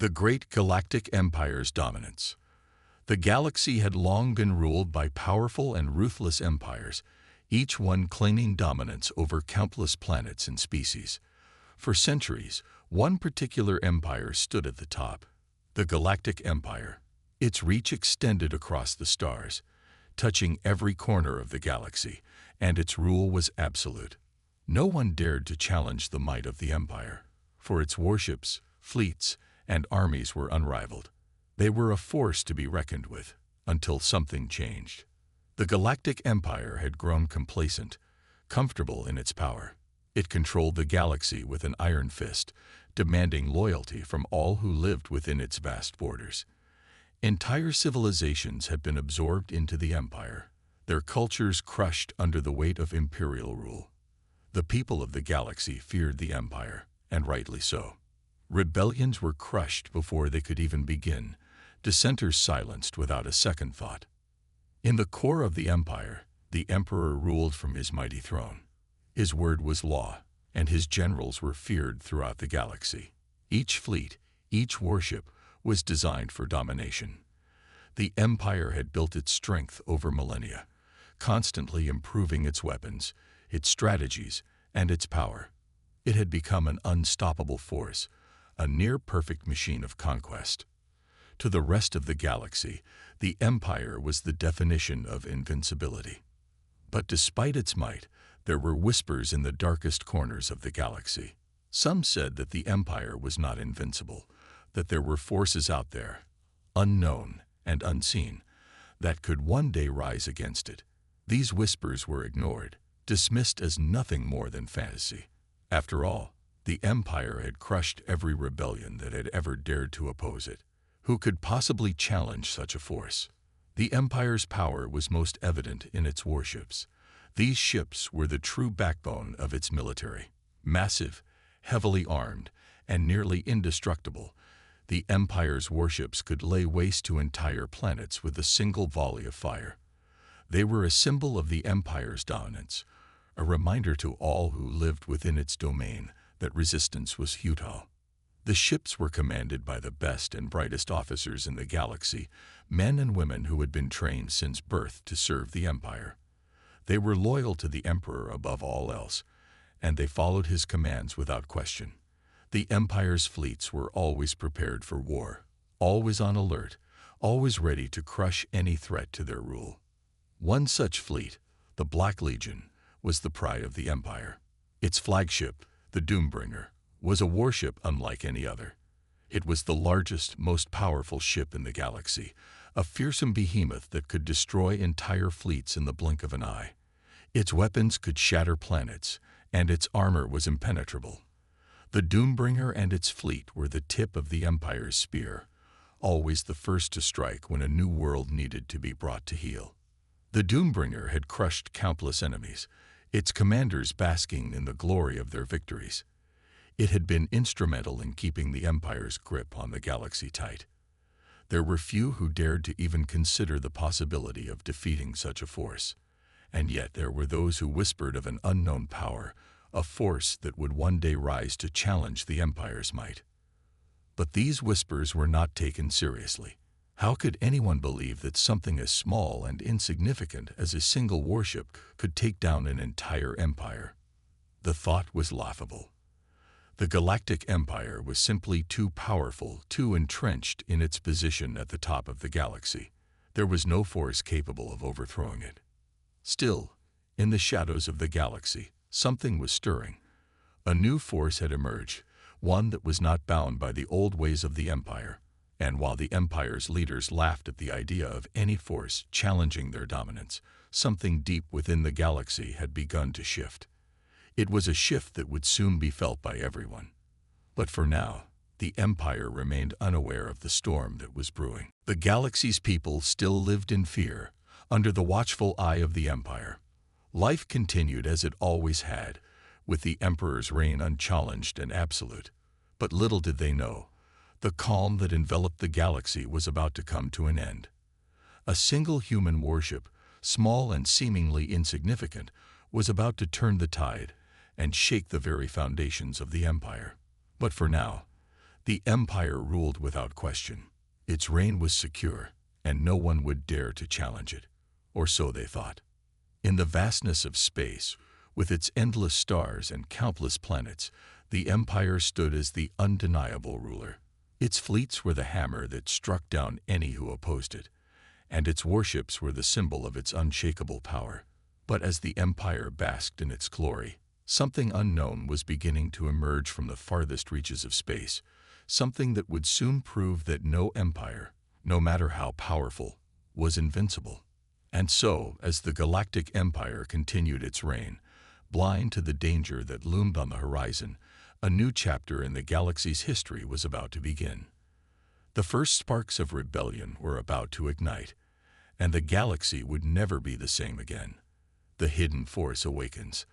The Great Galactic Empire's dominance. The galaxy had long been ruled by powerful and ruthless empires, each one claiming dominance over countless planets and species. For centuries, one particular empire stood at the top, the Galactic Empire. Its reach extended across the stars, touching every corner of the galaxy, and its rule was absolute. No one dared to challenge the might of the empire, for its warships, fleets, and armies were unrivaled. They were a force to be reckoned with, until something changed. The Galactic Empire had grown complacent, comfortable in its power. It controlled the galaxy with an iron fist, demanding loyalty from all who lived within its vast borders. Entire civilizations had been absorbed into the empire, their cultures crushed under the weight of imperial rule. The people of the galaxy feared the empire, and rightly so. Rebellions were crushed before they could even begin, dissenters silenced without a second thought. In the core of the empire, the emperor ruled from his mighty throne. His word was law, and his generals were feared throughout the galaxy. Each fleet, each warship, was designed for domination. The empire had built its strength over millennia, constantly improving its weapons, its strategies, and its power. It had become an unstoppable force, a near-perfect machine of conquest. To the rest of the galaxy, the empire was the definition of invincibility. But despite its might, there were whispers in the darkest corners of the galaxy. Some said that the empire was not invincible, that there were forces out there, unknown and unseen, that could one day rise against it. These whispers were ignored, dismissed as nothing more than fantasy. After all, the empire had crushed every rebellion that had ever dared to oppose it. Who could possibly challenge such a force? The empire's power was most evident in its warships. These ships were the true backbone of its military. Massive, heavily armed, and nearly indestructible, the empire's warships could lay waste to entire planets with a single volley of fire. They were a symbol of the empire's dominance, a reminder to all who lived within its domain that resistance was futile. The ships were commanded by the best and brightest officers in the galaxy, men and women who had been trained since birth to serve the empire. They were loyal to the emperor above all else, and they followed his commands without question. The empire's fleets were always prepared for war, always on alert, always ready to crush any threat to their rule. One such fleet, the Black Legion, was the pride of the empire. Its flagship, the Doombringer, was a warship unlike any other. It was the largest, most powerful ship in the galaxy, a fearsome behemoth that could destroy entire fleets in the blink of an eye. Its weapons could shatter planets, and its armor was impenetrable. The Doombringer and its fleet were the tip of the Empire's spear, always the first to strike when a new world needed to be brought to heel. The Doombringer had crushed countless enemies, its commanders basking in the glory of their victories. It had been instrumental in keeping the Empire's grip on the galaxy tight. There were few who dared to even consider the possibility of defeating such a force, and yet there were those who whispered of an unknown power, a force that would one day rise to challenge the Empire's might. But these whispers were not taken seriously. How could anyone believe that something as small and insignificant as a single warship could take down an entire empire? The thought was laughable. The Galactic Empire was simply too powerful, too entrenched in its position at the top of the galaxy. There was no force capable of overthrowing it. Still, in the shadows of the galaxy, something was stirring. A new force had emerged, one that was not bound by the old ways of the Empire. And while the Empire's leaders laughed at the idea of any force challenging their dominance, something deep within the galaxy had begun to shift. It was a shift that would soon be felt by everyone. But for now, the Empire remained unaware of the storm that was brewing. The galaxy's people still lived in fear, under the watchful eye of the Empire. Life continued as it always had, with the Emperor's reign unchallenged and absolute. But little did they know, the calm that enveloped the galaxy was about to come to an end. A single human warship, small and seemingly insignificant, was about to turn the tide and shake the very foundations of the Empire. But for now, The Empire ruled without question. Its reign was secure, and no one would dare to challenge it, or so they thought. In the vastness of space, with its endless stars and countless planets, the Empire stood as the undeniable ruler. Its fleets were the hammer that struck down any who opposed it, and its warships were the symbol of its unshakable power. But as the Empire basked in its glory, something unknown was beginning to emerge from the farthest reaches of space, something that would soon prove that no empire, no matter how powerful, was invincible. And so, as the Galactic Empire continued its reign, blind to the danger that loomed on the horizon, a new chapter in the galaxy's history was about to begin. The first sparks of rebellion were about to ignite, and the galaxy would never be the same again. The hidden force awakens.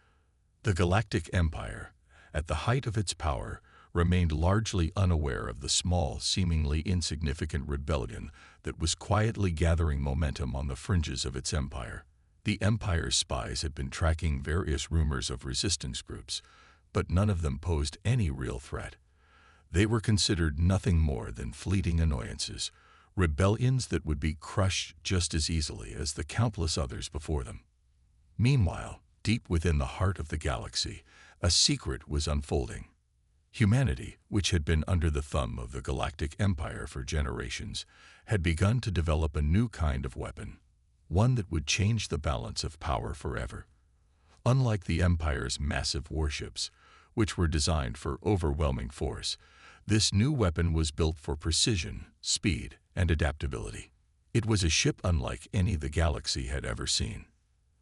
The Galactic Empire, at the height of its power, remained largely unaware of the small, seemingly insignificant rebellion that was quietly gathering momentum on the fringes of its empire. The Empire's spies had been tracking various rumors of resistance groups, but none of them posed any real threat. They were considered nothing more than fleeting annoyances, rebellions that would be crushed just as easily as the countless others before them. Meanwhile, deep within the heart of the galaxy, a secret was unfolding. Humanity, which had been under the thumb of the Galactic Empire for generations, had begun to develop a new kind of weapon, one that would change the balance of power forever. Unlike the Empire's massive warships, which were designed for overwhelming force, this new weapon was built for precision, speed, and adaptability. It was a ship unlike any the galaxy had ever seen.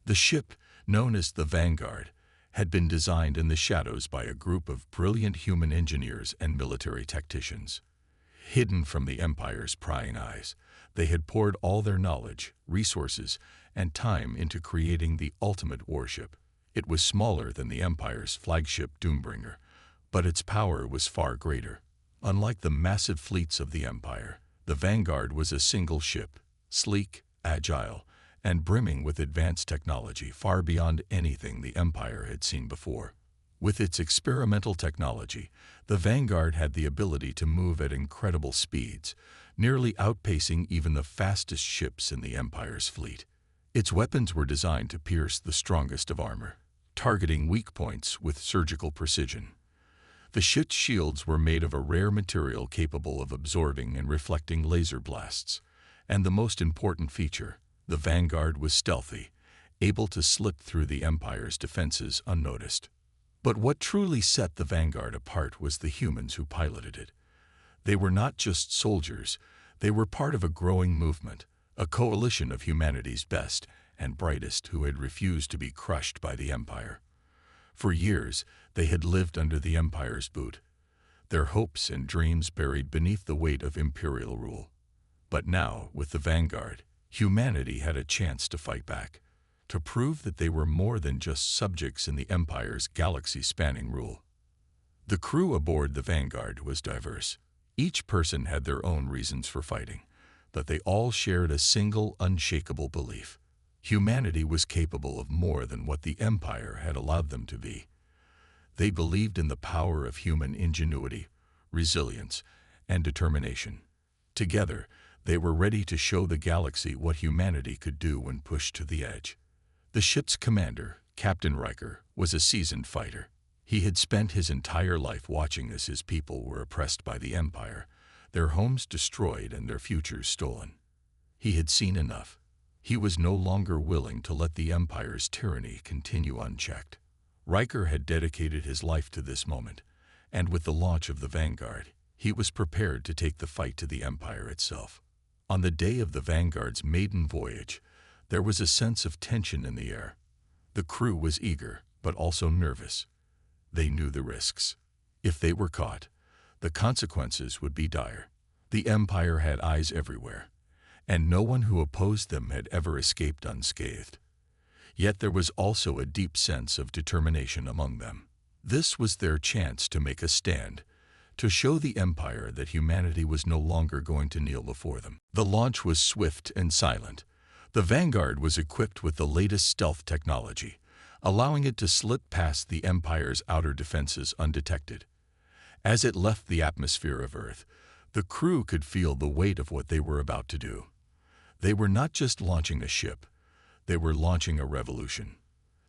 The ship, known as the Vanguard, had been designed in the shadows by a group of brilliant human engineers and military tacticians. Hidden from the Empire's prying eyes, they had poured all their knowledge, resources, and time into creating the ultimate warship. It was smaller than the Empire's flagship Doombringer, but its power was far greater. Unlike the massive fleets of the Empire, the Vanguard was a single ship, sleek, agile, and brimming with advanced technology far beyond anything the Empire had seen before. With its experimental technology, the Vanguard had the ability to move at incredible speeds, nearly outpacing even the fastest ships in the Empire's fleet. Its weapons were designed to pierce the strongest of armor, targeting weak points with surgical precision. The ship's shields were made of a rare material capable of absorbing and reflecting laser blasts, and the most important feature, the Vanguard was stealthy, able to slip through the Empire's defenses unnoticed. But what truly set the Vanguard apart was the humans who piloted it. They were not just soldiers, they were part of a growing movement, a coalition of humanity's best and brightest who had refused to be crushed by the Empire. For years, they had lived under the Empire's boot, their hopes and dreams buried beneath the weight of imperial rule. But now, with the Vanguard, humanity had a chance to fight back, to prove that they were more than just subjects in the Empire's galaxy-spanning rule. The crew aboard the Vanguard was diverse. Each person had their own reasons for fighting, but they all shared a single, unshakable belief. Humanity was capable of more than what the Empire had allowed them to be. They believed in the power of human ingenuity, resilience, and determination. Together, they were ready to show the galaxy what humanity could do when pushed to the edge. The ship's commander, Captain Riker, was a seasoned fighter. He had spent his entire life watching as his people were oppressed by the Empire, their homes destroyed and their futures stolen. He had seen enough. He was no longer willing to let the Empire's tyranny continue unchecked. Riker had dedicated his life to this moment, and with the launch of the Vanguard, he was prepared to take the fight to the Empire itself. On the day of the Vanguard's maiden voyage, there was a sense of tension in the air. The crew was eager, but also nervous. They knew the risks. If they were caught, the consequences would be dire. The Empire had eyes everywhere, and no one who opposed them had ever escaped unscathed. Yet there was also a deep sense of determination among them. This was their chance to make a stand, to show the Empire that humanity was no longer going to kneel before them. The launch was swift and silent. The Vanguard was equipped with the latest stealth technology, allowing it to slip past the Empire's outer defenses undetected. As it left the atmosphere of Earth, the crew could feel the weight of what they were about to do. They were not just launching a ship, they were launching a revolution.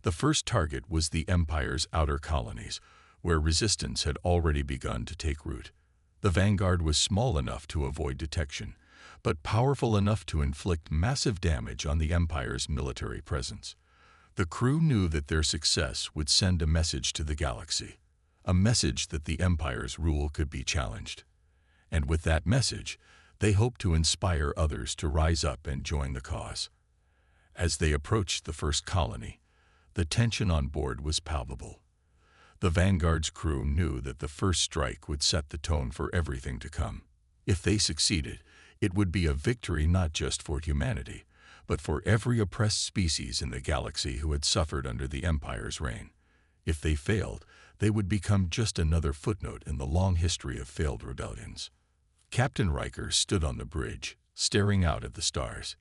The first target was the Empire's outer colonies, where resistance had already begun to take root. The Vanguard was small enough to avoid detection, but powerful enough to inflict massive damage on the Empire's military presence. The crew knew that their success would send a message to the galaxy, a message that the Empire's rule could be challenged. And with that message, they hoped to inspire others to rise up and join the cause. As they approached the first colony, the tension on board was palpable. The Vanguard's crew knew that the first strike would set the tone for everything to come. If they succeeded, it would be a victory not just for humanity, but for every oppressed species in the galaxy who had suffered under the Empire's reign. If they failed, they would become just another footnote in the long history of failed rebellions. Captain Riker stood on the bridge, staring out at the stars.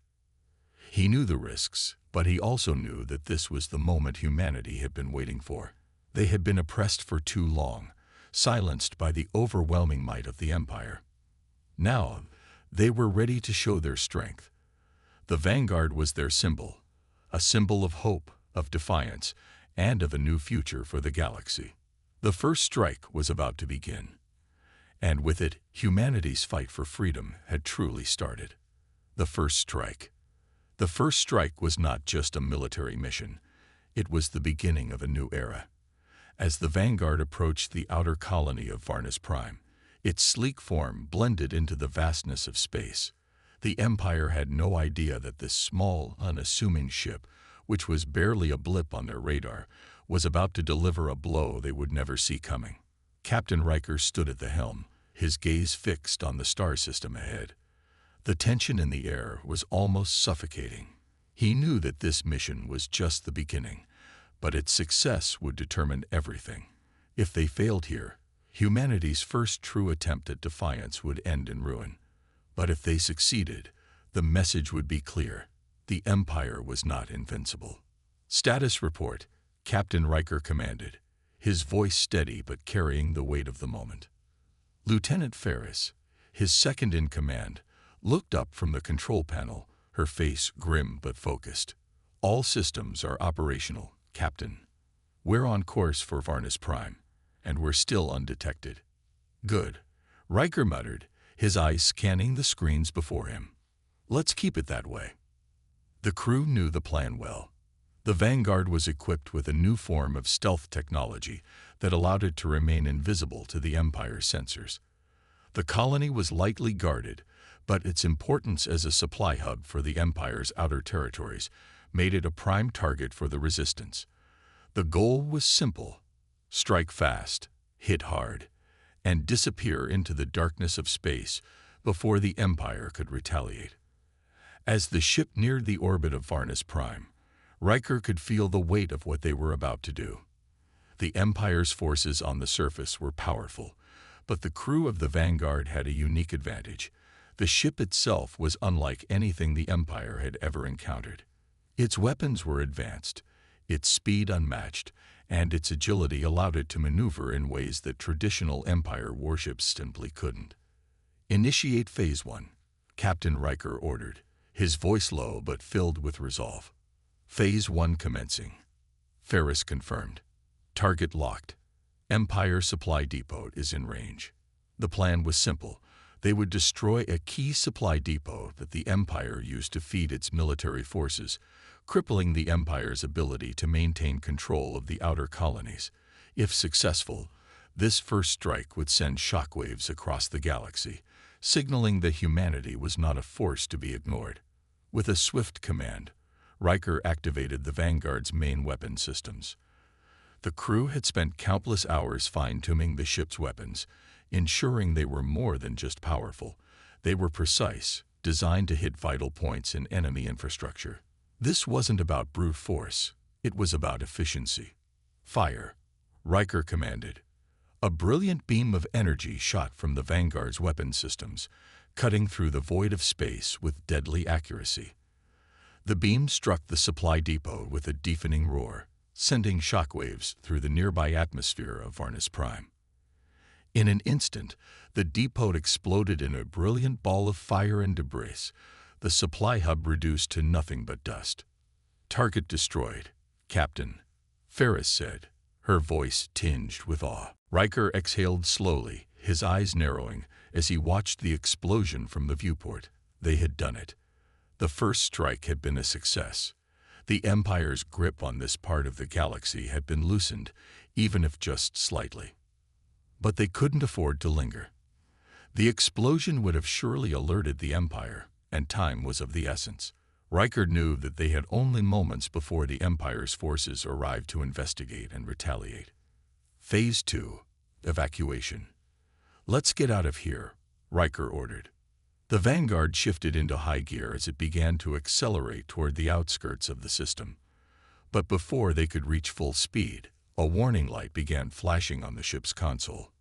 He knew the risks, but he also knew that this was the moment humanity had been waiting for. They had been oppressed for too long, silenced by the overwhelming might of the Empire. Now, they were ready to show their strength. The Vanguard was their symbol, a symbol of hope, of defiance, and of a new future for the galaxy. The first strike was about to begin. And with it, humanity's fight for freedom had truly started. The first strike. The first strike was not just a military mission. It was the beginning of a new era. As the Vanguard approached the outer colony of Varnus Prime, its sleek form blended into the vastness of space. The Empire had no idea that this small, unassuming ship, which was barely a blip on their radar, was about to deliver a blow they would never see coming. Captain Riker stood at the helm, his gaze fixed on the star system ahead. The tension in the air was almost suffocating. He knew that this mission was just the beginning, but its success would determine everything. If they failed here, humanity's first true attempt at defiance would end in ruin. But if they succeeded, the message would be clear. The Empire was not invincible. Status report, Captain Riker commanded, his voice steady but carrying the weight of the moment. Lieutenant Ferris, his second in command, looked up from the control panel, her face grim but focused. All systems are operational, Captain. We're on course for Varnus Prime, and we're still undetected. Good, Riker muttered, his eyes scanning the screens before him. Let's keep it that way. The crew knew the plan well. The Vanguard was equipped with a new form of stealth technology that allowed it to remain invisible to the Empire's sensors. The colony was lightly guarded, but its importance as a supply hub for the Empire's outer territories made it a prime target for the resistance. The goal was simple: strike fast, hit hard, and disappear into the darkness of space before the Empire could retaliate. As the ship neared the orbit of Varnus Prime, Riker could feel the weight of what they were about to do. The Empire's forces on the surface were powerful, but the crew of the Vanguard had a unique advantage. The ship itself was unlike anything the Empire had ever encountered. Its weapons were advanced, its speed unmatched, and its agility allowed it to maneuver in ways that traditional Empire warships simply couldn't. Initiate Phase 1, Captain Riker ordered, his voice low but filled with resolve. Phase 1 commencing. Ferris confirmed. Target locked. Empire Supply Depot is in range. The plan was simple. They would destroy a key supply depot that the Empire used to feed its military forces, crippling the Empire's ability to maintain control of the outer colonies. If successful, this first strike would send shockwaves across the galaxy, signaling that humanity was not a force to be ignored. With a swift command, Riker activated the Vanguard's main weapon systems. The crew had spent countless hours fine-tuning the ship's weapons, ensuring they were more than just powerful. They were precise, designed to hit vital points in enemy infrastructure. This wasn't about brute force, it was about efficiency. Fire, Riker commanded. A brilliant beam of energy shot from the Vanguard's weapon systems, cutting through the void of space with deadly accuracy. The beam struck the supply depot with a deafening roar, sending shockwaves through the nearby atmosphere of Varnus Prime. In an instant, the depot exploded in a brilliant ball of fire and debris, the supply hub reduced to nothing but dust. "Target destroyed, Captain," Ferris said, her voice tinged with awe. Riker exhaled slowly, his eyes narrowing, as he watched the explosion from the viewport. They had done it. The first strike had been a success. The Empire's grip on this part of the galaxy had been loosened, even if just slightly. But they couldn't afford to linger. The explosion would have surely alerted the Empire, and time was of the essence. Riker knew that they had only moments before the Empire's forces arrived to investigate and retaliate. Phase 2. Evacuation. "Let's get out of here," Riker ordered. The Vanguard shifted into high gear as it began to accelerate toward the outskirts of the system. But before they could reach full speed, a warning light began flashing on the ship's console.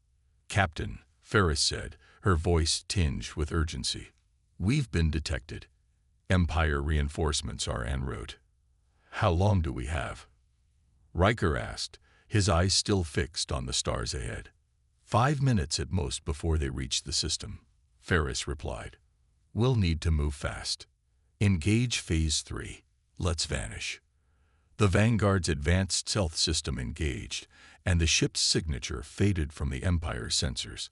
"Captain," Ferris said, her voice tinged with urgency, "we've been detected. Empire reinforcements are en route." "How long do we have?" Riker asked, his eyes still fixed on the stars ahead. 5 minutes at most before they reach the system," Ferris replied. "We'll need to move fast. Engage Phase 3. Let's vanish." The Vanguard's advanced stealth system engaged, and the ship's signature faded from the Empire's sensors.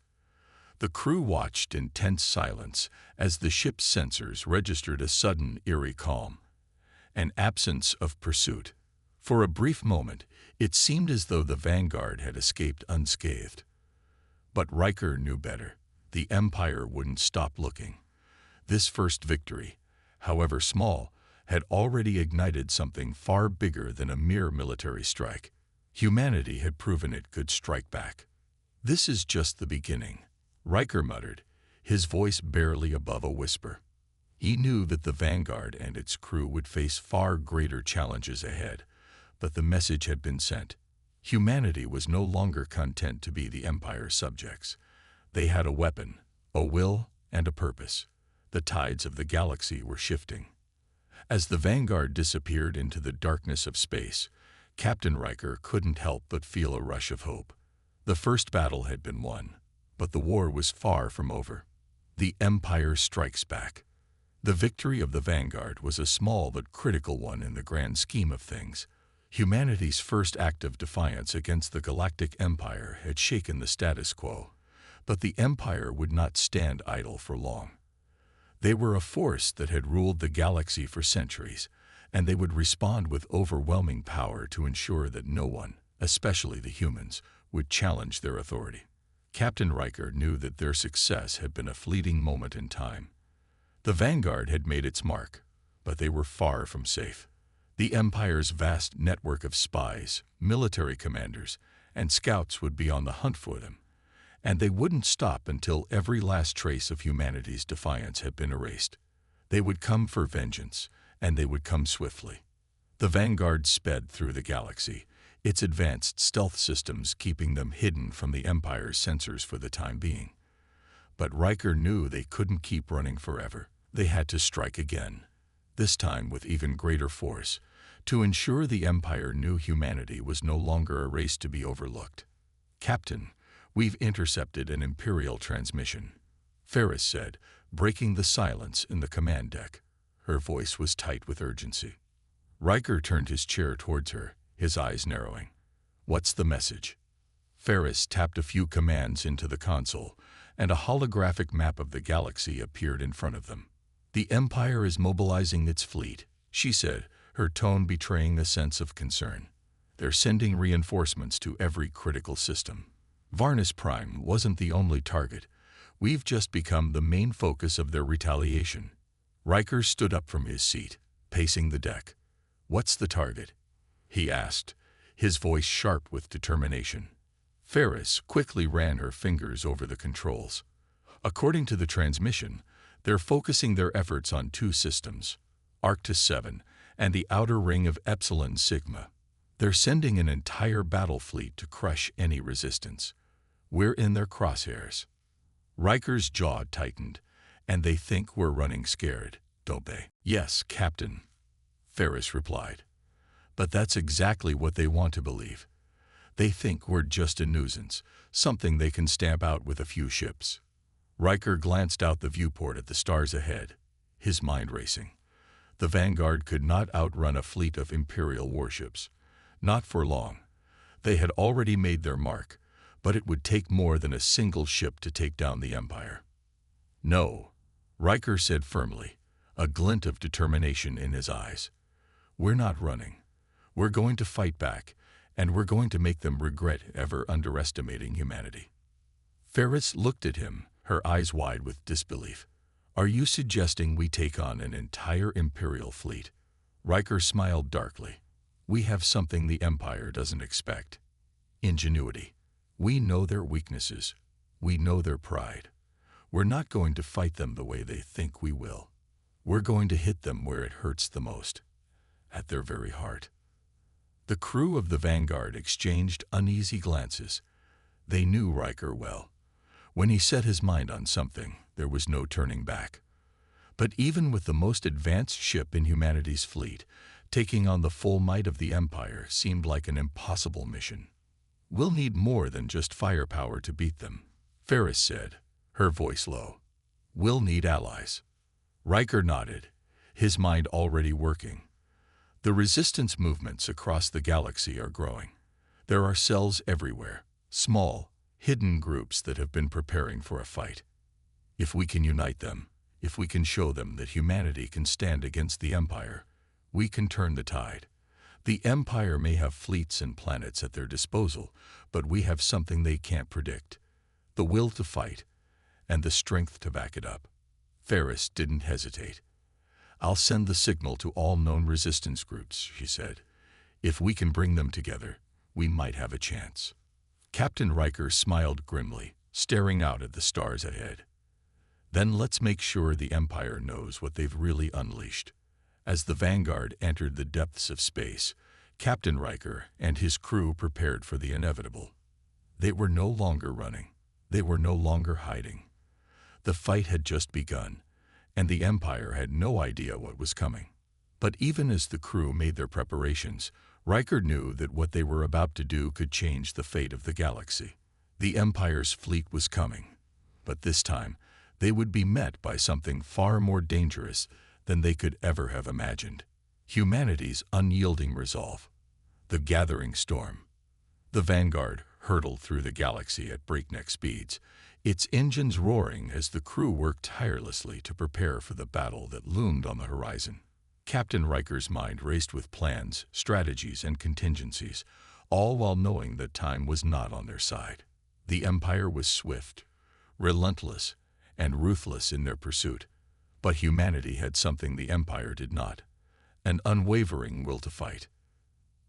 The crew watched in tense silence as the ship's sensors registered a sudden, eerie calm, an absence of pursuit. For a brief moment, it seemed as though the Vanguard had escaped unscathed. But Riker knew better. The Empire wouldn't stop looking. This first victory, however small, had already ignited something far bigger than a mere military strike. Humanity had proven it could strike back. "This is just the beginning," Riker muttered, his voice barely above a whisper. He knew that the Vanguard and its crew would face far greater challenges ahead, but the message had been sent. Humanity was no longer content to be the Empire's subjects. They had a weapon, a will, and a purpose. The tides of the galaxy were shifting. As the Vanguard disappeared into the darkness of space, Captain Riker couldn't help but feel a rush of hope. The first battle had been won, but the war was far from over. The Empire strikes back. The victory of the Vanguard was a small but critical one in the grand scheme of things. Humanity's first act of defiance against the Galactic Empire had shaken the status quo, but the Empire would not stand idle for long. They were a force that had ruled the galaxy for centuries, and they would respond with overwhelming power to ensure that no one, especially the humans, would challenge their authority. Captain Riker knew that their success had been a fleeting moment in time. The Vanguard had made its mark, but they were far from safe. The Empire's vast network of spies, military commanders, and scouts would be on the hunt for them, and they wouldn't stop until every last trace of humanity's defiance had been erased. They would come for vengeance, and they would come swiftly. The Vanguard sped through the galaxy, its advanced stealth systems keeping them hidden from the Empire's sensors for the time being. But Riker knew they couldn't keep running forever. They had to strike again, this time with even greater force, to ensure the Empire knew humanity was no longer a race to be overlooked. "Captain, we've intercepted an Imperial transmission," Ferris said, breaking the silence in the command deck. Her voice was tight with urgency. Riker turned his chair towards her, his eyes narrowing. "What's the message?" Ferris tapped a few commands into the console, and a holographic map of the galaxy appeared in front of them. "The Empire is mobilizing its fleet," she said, her tone betraying a sense of concern. "They're sending reinforcements to every critical system. Varnus Prime wasn't the only target. We've just become the main focus of their retaliation." Riker stood up from his seat, pacing the deck. "What's the target?" he asked, his voice sharp with determination. Ferris quickly ran her fingers over the controls. "According to the transmission, they're focusing their efforts on 2 systems, Arctis 7 and the outer ring of Epsilon Sigma. They're sending an entire battle fleet to crush any resistance. We're in their crosshairs." Riker's jaw tightened, "And they think we're running scared, don't they?" "Yes, Captain," Ferris replied. "But that's exactly what they want to believe. They think we're just a nuisance, something they can stamp out with a few ships. Riker glanced out the viewport at the stars ahead, his mind racing. The Vanguard could not outrun a fleet of Imperial warships. Not for long. They had already made their mark, but it would take more than a single ship to take down the Empire. No, Riker said firmly, a glint of determination in his eyes. We're not running. We're going to fight back, and we're going to make them regret ever underestimating humanity. Ferris looked at him, her eyes wide with disbelief. Are you suggesting we take on an entire Imperial fleet? Riker smiled darkly. We have something the Empire doesn't expect. Ingenuity. We know their weaknesses. We know their pride. We're not going to fight them the way they think we will. We're going to hit them where it hurts the most, at their very heart. The crew of the Vanguard exchanged uneasy glances. They knew Riker well. When he set his mind on something, there was no turning back. But even with the most advanced ship in humanity's fleet, taking on the full might of the Empire seemed like an impossible mission. We'll need more than just firepower to beat them, Ferris said, her voice low. We'll need allies. Riker nodded, his mind already working. The resistance movements across the galaxy are growing. There are cells everywhere, small, hidden groups that have been preparing for a fight. If we can unite them, if we can show them that humanity can stand against the Empire, we can turn the tide. The Empire may have fleets and planets at their disposal, but we have something they can't predict. The will to fight, and the strength to back it up. Ferris didn't hesitate. I'll send the signal to all known resistance groups, she said. If we can bring them together, we might have a chance. Captain Riker smiled grimly, staring out at the stars ahead. Then let's make sure the Empire knows what they've really unleashed. As the Vanguard entered the depths of space, Captain Riker and his crew prepared for the inevitable. They were no longer running. They were no longer hiding. The fight had just begun, and the Empire had no idea what was coming. But even as the crew made their preparations, Riker knew that what they were about to do could change the fate of the galaxy. The Empire's fleet was coming, but this time they would be met by something far more dangerous than they could ever have imagined. Humanity's unyielding resolve. The gathering storm. The Vanguard hurtled through the galaxy at breakneck speeds, its engines roaring as the crew worked tirelessly to prepare for the battle that loomed on the horizon. Captain Riker's mind raced with plans, strategies, and contingencies, all while knowing that time was not on their side. The Empire was swift, relentless, and ruthless in their pursuit, but humanity had something the Empire did not, an unwavering will to fight.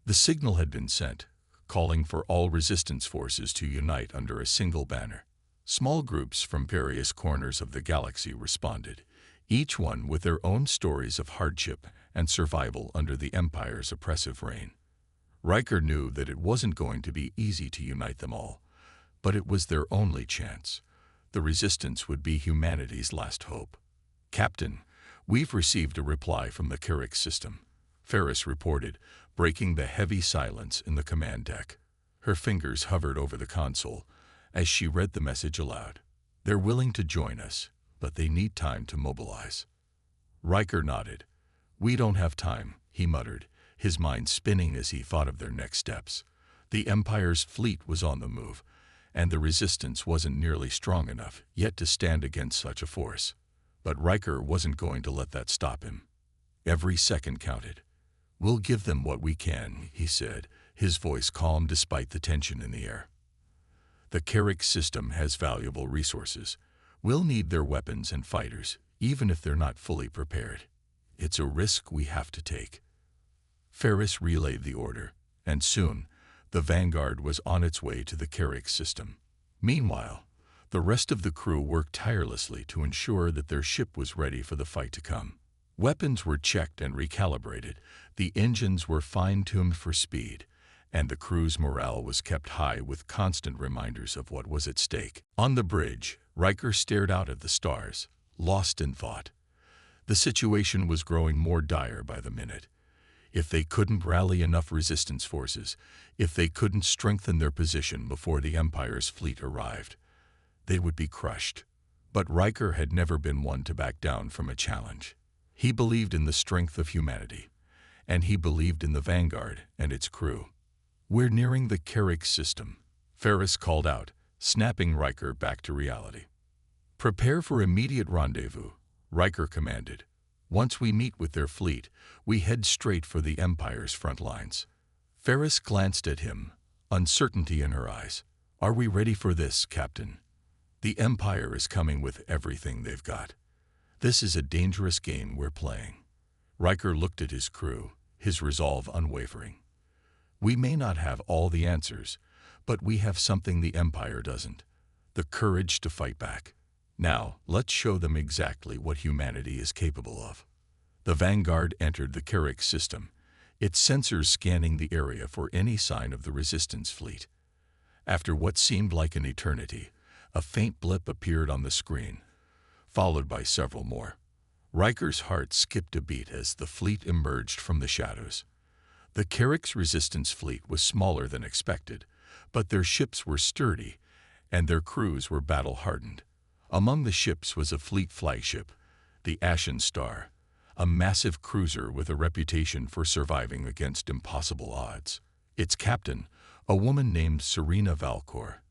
The signal had been sent, calling for all resistance forces to unite under a single banner. Small groups from various corners of the galaxy responded, each one with their own stories of hardship and survival under the Empire's oppressive reign. Riker knew that it wasn't going to be easy to unite them all, but it was their only chance. The resistance would be humanity's last hope. Captain, we've received a reply from the Carrick system, Ferris reported, breaking the heavy silence in the command deck. Her fingers hovered over the console as she read the message aloud. They're willing to join us, but they need time to mobilize. Riker nodded. We don't have time, he muttered, his mind spinning as he thought of their next steps. The Empire's fleet was on the move, and the resistance wasn't nearly strong enough yet to stand against such a force. But Riker wasn't going to let that stop him. Every second counted. We'll give them what we can, he said, his voice calm despite the tension in the air. The Carrick system has valuable resources. We'll need their weapons and fighters, even if they're not fully prepared. It's a risk we have to take. Ferris relayed the order, and soon, the Vanguard was on its way to the Carrick system. Meanwhile, the rest of the crew worked tirelessly to ensure that their ship was ready for the fight to come. Weapons were checked and recalibrated, the engines were fine-tuned for speed, and the crew's morale was kept high with constant reminders of what was at stake. On the bridge, Riker stared out at the stars, lost in thought. The situation was growing more dire by the minute. If they couldn't rally enough resistance forces, if they couldn't strengthen their position before the Empire's fleet arrived, they would be crushed. But Riker had never been one to back down from a challenge. He believed in the strength of humanity, and he believed in the Vanguard and its crew. "We're nearing the Carrick system," Ferris called out, snapping Riker back to reality. "Prepare for immediate rendezvous," Riker commanded. "Once we meet with their fleet, we head straight for the Empire's front lines." Ferris glanced at him, uncertainty in her eyes. "Are we ready for this, Captain? The Empire is coming with everything they've got. This is a dangerous game we're playing." Riker looked at his crew, his resolve unwavering. "We may not have all the answers, but we have something the Empire doesn't: the courage to fight back. Now, let's show them exactly what humanity is capable of." The Vanguard entered the Carrick system, its sensors scanning the area for any sign of the Resistance fleet. After what seemed like an eternity, a faint blip appeared on the screen, followed by several more. Riker's heart skipped a beat as the fleet emerged from the shadows. The Carrick's Resistance fleet was smaller than expected, but their ships were sturdy, and their crews were battle-hardened. Among the ships was a fleet flagship, the Ashen Star, a massive cruiser with a reputation for surviving against impossible odds. Its captain, a woman named Serena Valcor,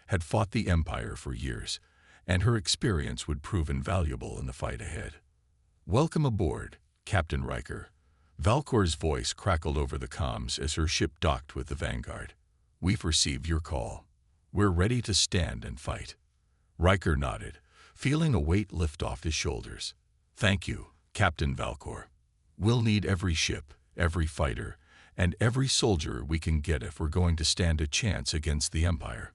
had fought the Empire for years, and her experience would prove invaluable in the fight ahead. "Welcome aboard, Captain Riker." Valcor's voice crackled over the comms as her ship docked with the Vanguard. "We've received your call. We're ready to stand and fight." Riker nodded, feeling a weight lift off his shoulders. "Thank you, Captain Valcor. We'll need every ship, every fighter, and every soldier we can get if we're going to stand a chance against the Empire.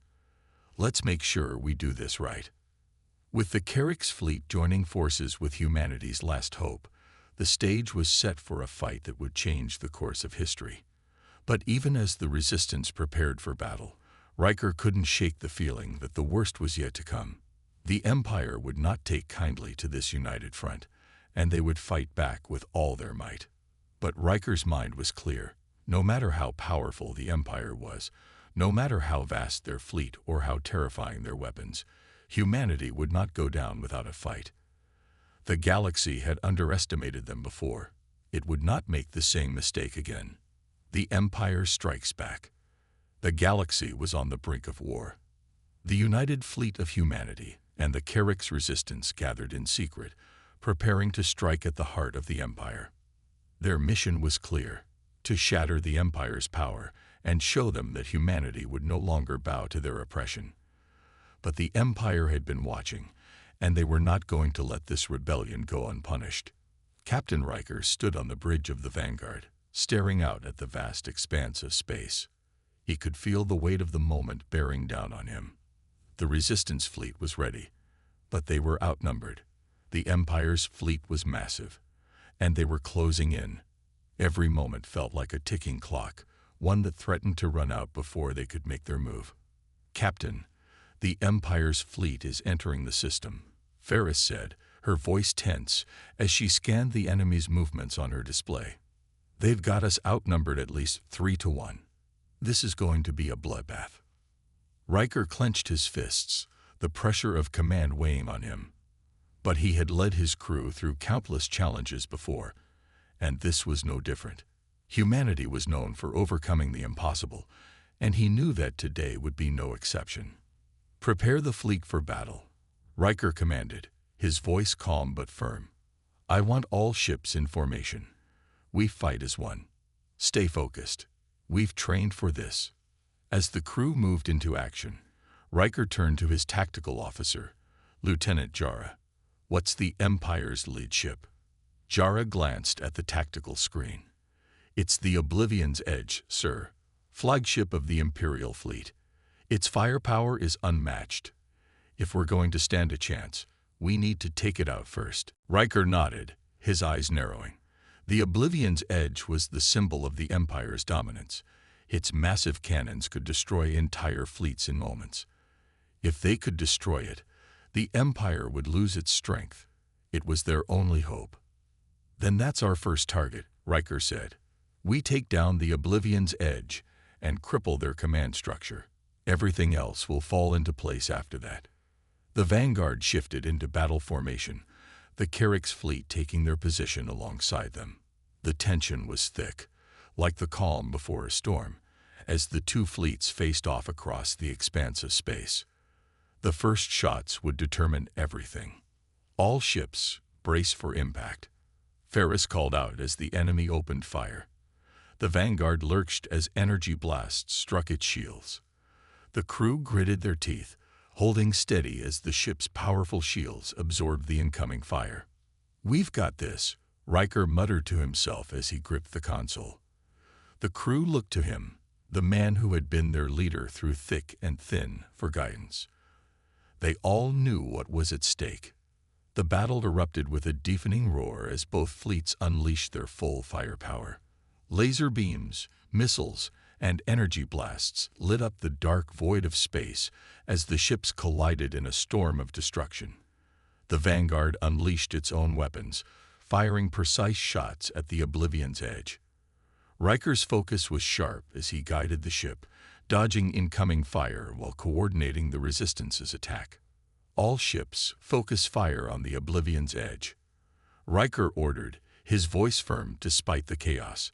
Let's make sure we do this right." With the Carrick's fleet joining forces with humanity's last hope, the stage was set for a fight that would change the course of history. But even as the Resistance prepared for battle, Riker couldn't shake the feeling that the worst was yet to come. The Empire would not take kindly to this united front, and they would fight back with all their might. But Riker's mind was clear. No matter how powerful the Empire was, no matter how vast their fleet or how terrifying their weapons, humanity would not go down without a fight. The galaxy had underestimated them before. It would not make the same mistake again. The Empire strikes back. The galaxy was on the brink of war. The united fleet of humanity and the Carrick's Resistance gathered in secret, preparing to strike at the heart of the Empire. Their mission was clear: to shatter the Empire's power and show them that humanity would no longer bow to their oppression. But the Empire had been watching, and they were not going to let this rebellion go unpunished. Captain Riker stood on the bridge of the Vanguard, staring out at the vast expanse of space. He could feel the weight of the moment bearing down on him. The Resistance fleet was ready, but they were outnumbered. The Empire's fleet was massive, and they were closing in. Every moment felt like a ticking clock, one that threatened to run out before they could make their move. "Captain, the Empire's fleet is entering the system," Ferris said, her voice tense as she scanned the enemy's movements on her display. "They've got us outnumbered at least 3-1. This is going to be a bloodbath." Riker clenched his fists, the pressure of command weighing on him. But he had led his crew through countless challenges before, and this was no different. Humanity was known for overcoming the impossible, and he knew that today would be no exception. "Prepare the fleet for battle," Riker commanded, his voice calm but firm. "I want all ships in formation. We fight as one. Stay focused. We've trained for this." As the crew moved into action, Riker turned to his tactical officer, Lieutenant Jara. "What's the Empire's lead ship?" Jara glanced at the tactical screen. "It's the Oblivion's Edge, sir, flagship of the Imperial fleet. Its firepower is unmatched. If we're going to stand a chance, we need to take it out first." Riker nodded, his eyes narrowing. The Oblivion's Edge was the symbol of the Empire's dominance. Its massive cannons could destroy entire fleets in moments. If they could destroy it, the Empire would lose its strength. It was their only hope. "Then that's our first target," Riker said. We take down the Oblivion's edge and cripple their command structure. Everything else will fall into place after that. The Vanguard shifted into battle formation, the Carrick's fleet taking their position alongside them. The tension was thick, like the calm before a storm, as the two fleets faced off across the expanse of space. The first shots would determine everything. All ships brace for impact. Ferris called out as the enemy opened fire. The Vanguard lurched as energy blasts struck its shields. The crew gritted their teeth, holding steady as the ship's powerful shields absorbed the incoming fire. "We've got this," Riker muttered to himself as he gripped the console. The crew looked to him, the man who had been their leader through thick and thin, for guidance. They all knew what was at stake. The battle erupted with a deafening roar as both fleets unleashed their full firepower. Laser beams, missiles, and energy blasts lit up the dark void of space as the ships collided in a storm of destruction. The Vanguard unleashed its own weapons, firing precise shots at the Oblivion's edge. Riker's focus was sharp as he guided the ship, dodging incoming fire while coordinating the Resistance's attack. "All ships, focus fire on the Oblivion's edge," Riker ordered, his voice firm despite the chaos.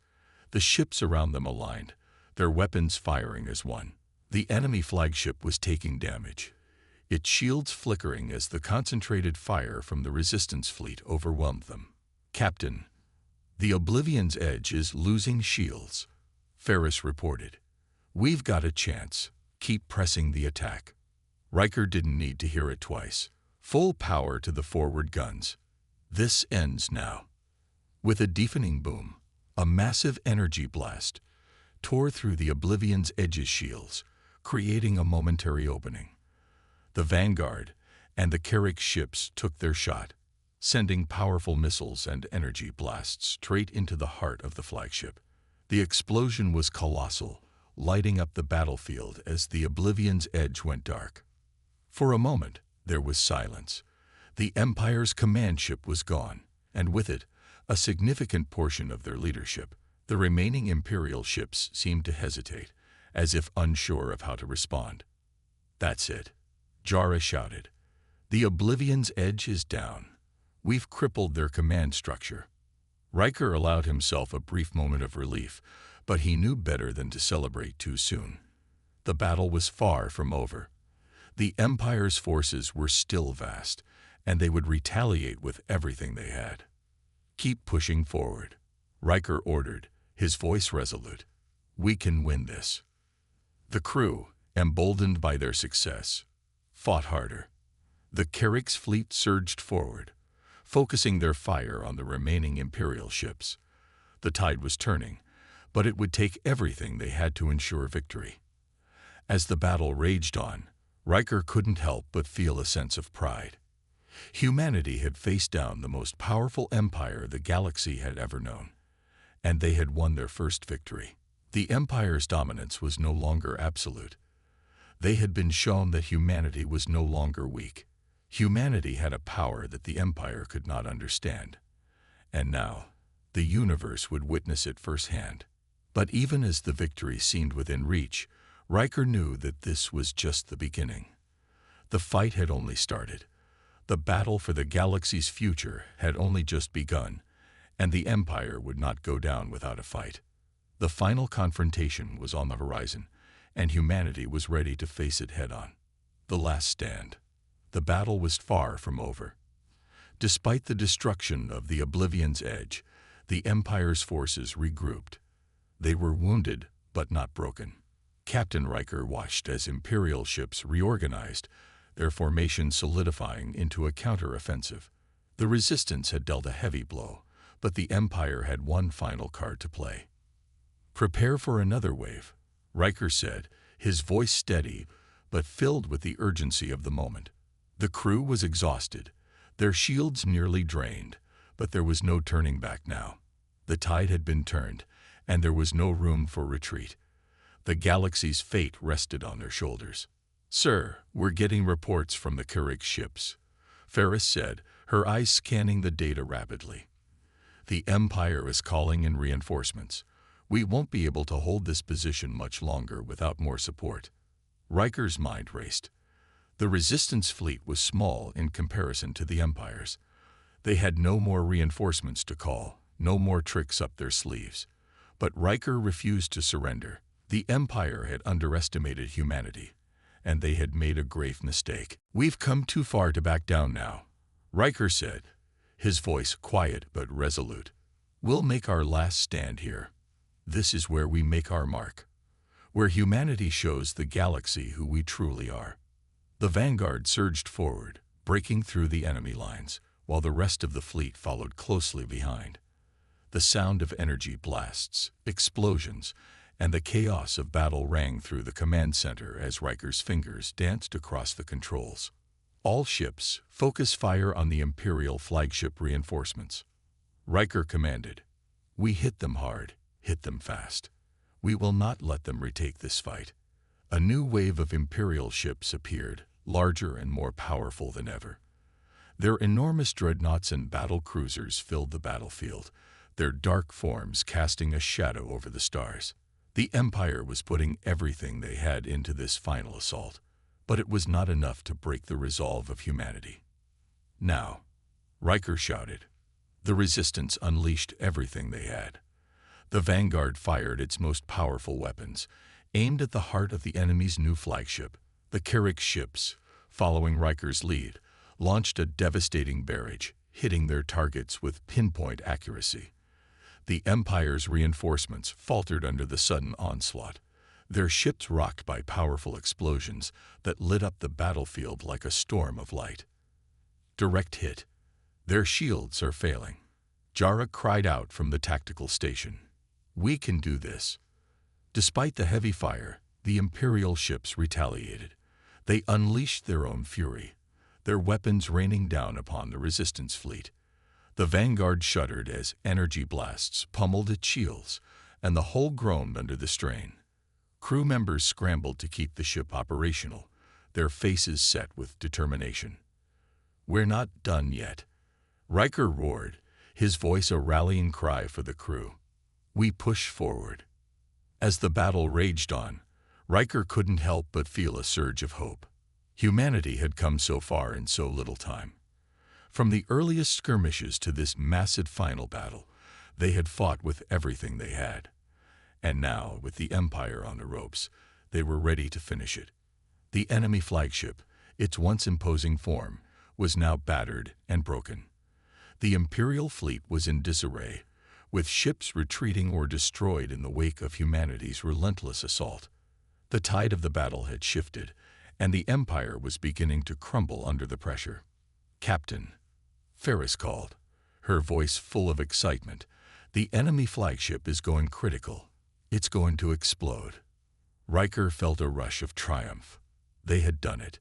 The ships around them aligned, their weapons firing as one. The enemy flagship was taking damage, its shields flickering as the concentrated fire from the Resistance fleet overwhelmed them. "Captain, the Oblivion's edge is losing shields," Ferris reported. "We've got a chance. Keep pressing the attack." Riker didn't need to hear it twice. Full power to the forward guns. This ends now. With a deafening boom, a massive energy blast tore through the Oblivion's edge's shields, creating a momentary opening. The Vanguard and the Carrick ships took their shot, sending powerful missiles and energy blasts straight into the heart of the flagship. The explosion was colossal, lighting up the battlefield as the Oblivion's edge went dark. For a moment, there was silence. The Empire's command ship was gone, and with it, a significant portion of their leadership. The remaining Imperial ships seemed to hesitate, as if unsure of how to respond. "That's it," Jara shouted. "The Oblivion's edge is down. We've crippled their command structure." Riker allowed himself a brief moment of relief, but he knew better than to celebrate too soon. The battle was far from over. The Empire's forces were still vast, and they would retaliate with everything they had. "Keep pushing forward," Riker ordered, his voice resolute. "We can win this." The crew, emboldened by their success, fought harder. The Carrick's fleet surged forward, focusing their fire on the remaining Imperial ships. The tide was turning, but it would take everything they had to ensure victory. As the battle raged on, Riker couldn't help but feel a sense of pride. Humanity had faced down the most powerful empire the galaxy had ever known, and they had won their first victory. The Empire's dominance was no longer absolute. They had been shown that humanity was no longer weak. Humanity had a power that the Empire could not understand, and now the universe would witness it firsthand. But even as the victory seemed within reach, Riker knew that this was just the beginning. The fight had only started. The battle for the galaxy's future had only just begun, and the Empire would not go down without a fight. The final confrontation was on the horizon, and humanity was ready to face it head-on. The last stand. The battle was far from over. Despite the destruction of the Oblivion's edge, the Empire's forces regrouped. They were wounded, but not broken. Captain Riker watched as Imperial ships reorganized, their formation solidifying into a counter-offensive. The Resistance had dealt a heavy blow, but the Empire had one final card to play. "Prepare for another wave," Riker said, his voice steady but filled with the urgency of the moment. The crew was exhausted, their shields nearly drained, but there was no turning back now. The tide had been turned, and there was no room for retreat. The galaxy's fate rested on their shoulders. "Sir, we're getting reports from the Carrick ships," Ferris said, her eyes scanning the data rapidly. "The Empire is calling in reinforcements. We won't be able to hold this position much longer without more support. Riker's mind raced. The Resistance fleet was small in comparison to the Empire's. They had no more reinforcements to call, no more tricks up their sleeves. But Riker refused to surrender. The Empire had underestimated humanity, and they had made a grave mistake. "We've come too far to back down now," Riker said, his voice quiet but resolute. "We'll make our last stand here. This is where we make our mark, where humanity shows the galaxy who we truly are." The Vanguard surged forward, breaking through the enemy lines, while the rest of the fleet followed closely behind. The sound of energy blasts, explosions, and the chaos of battle rang through the command center as Riker's fingers danced across the controls. "All ships, focus fire on the Imperial flagship reinforcements," Riker commanded. "We hit them hard, hit them fast. We will not let them retake this fight." A new wave of Imperial ships appeared, larger and more powerful than ever. Their enormous dreadnoughts and battle cruisers filled the battlefield, their dark forms casting a shadow over the stars. The Empire was putting everything they had into this final assault, but it was not enough to break the resolve of humanity. "Now," Riker shouted. The Resistance unleashed everything they had. The Vanguard fired its most powerful weapons, aimed at the heart of the enemy's new flagship. The Carrick ships, following Riker's lead, launched a devastating barrage, hitting their targets with pinpoint accuracy. The Empire's reinforcements faltered under the sudden onslaught, their ships rocked by powerful explosions that lit up the battlefield like a storm of light. "Direct hit. Their shields are failing," Jara cried out from the tactical station. "We can do this." Despite the heavy fire, the Imperial ships retaliated. They unleashed their own fury, their weapons raining down upon the Resistance fleet. The Vanguard shuddered as energy blasts pummeled its shields, and the hull groaned under the strain. Crew members scrambled to keep the ship operational, their faces set with determination. "We're not done yet," Riker roared, his voice a rallying cry for the crew. "We push forward." As the battle raged on, Riker couldn't help but feel a surge of hope. Humanity had come so far in so little time. From the earliest skirmishes to this massive final battle, they had fought with everything they had. And now, with the Empire on the ropes, they were ready to finish it. The enemy flagship, its once imposing form, was now battered and broken. The Imperial fleet was in disarray, with ships retreating or destroyed in the wake of humanity's relentless assault. The tide of the battle had shifted, and the Empire was beginning to crumble under the pressure. "Captain," Ferris called, her voice full of excitement, "the enemy flagship is going critical. It's going to explode." Riker felt a rush of triumph. They had done it.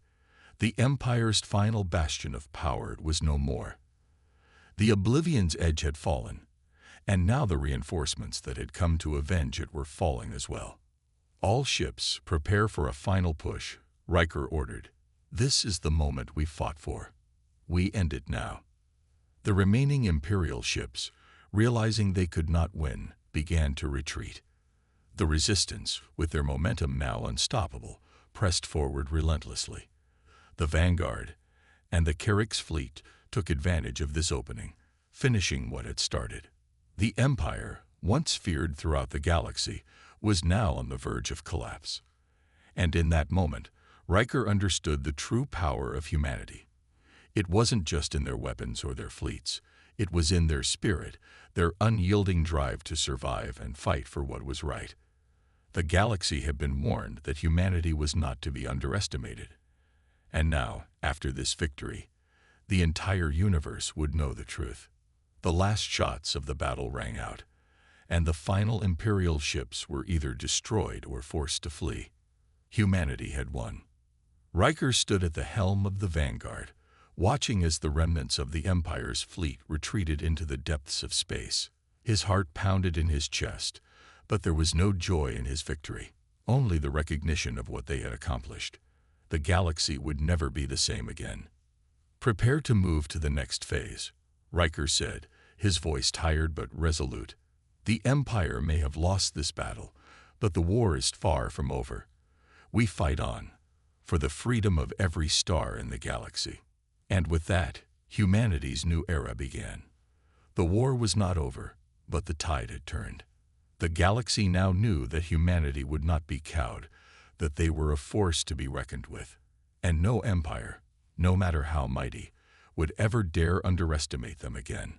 The Empire's final bastion of power was no more. The Oblivion's edge had fallen, and now the reinforcements that had come to avenge it were falling as well. "All ships, prepare for a final push," Riker ordered. "This is the moment we fought for. We end it now." The remaining Imperial ships, realizing they could not win, began to retreat. The Resistance, with their momentum now unstoppable, pressed forward relentlessly. The Vanguard and the Carrick's fleet took advantage of this opening, finishing what had started. The Empire, once feared throughout the galaxy, was now on the verge of collapse. And in that moment, Riker understood the true power of humanity. It wasn't just in their weapons or their fleets. It was in their spirit, their unyielding drive to survive and fight for what was right. The galaxy had been warned that humanity was not to be underestimated. And now, after this victory, the entire universe would know the truth. The last shots of the battle rang out, and the final Imperial ships were either destroyed or forced to flee. Humanity had won. Riker stood at the helm of the Vanguard, watching as the remnants of the Empire's fleet retreated into the depths of space. His heart pounded in his chest, but there was no joy in his victory, only the recognition of what they had accomplished. The galaxy would never be the same again. "Prepare to move to the next phase," Riker said, his voice tired but resolute. The Empire may have lost this battle, but the war is far from over. We fight on, for the freedom of every star in the galaxy. And with that, humanity's new era began. The war was not over, but the tide had turned. The galaxy now knew that humanity would not be cowed, that they were a force to be reckoned with. And no empire, no matter how mighty, would ever dare underestimate them again.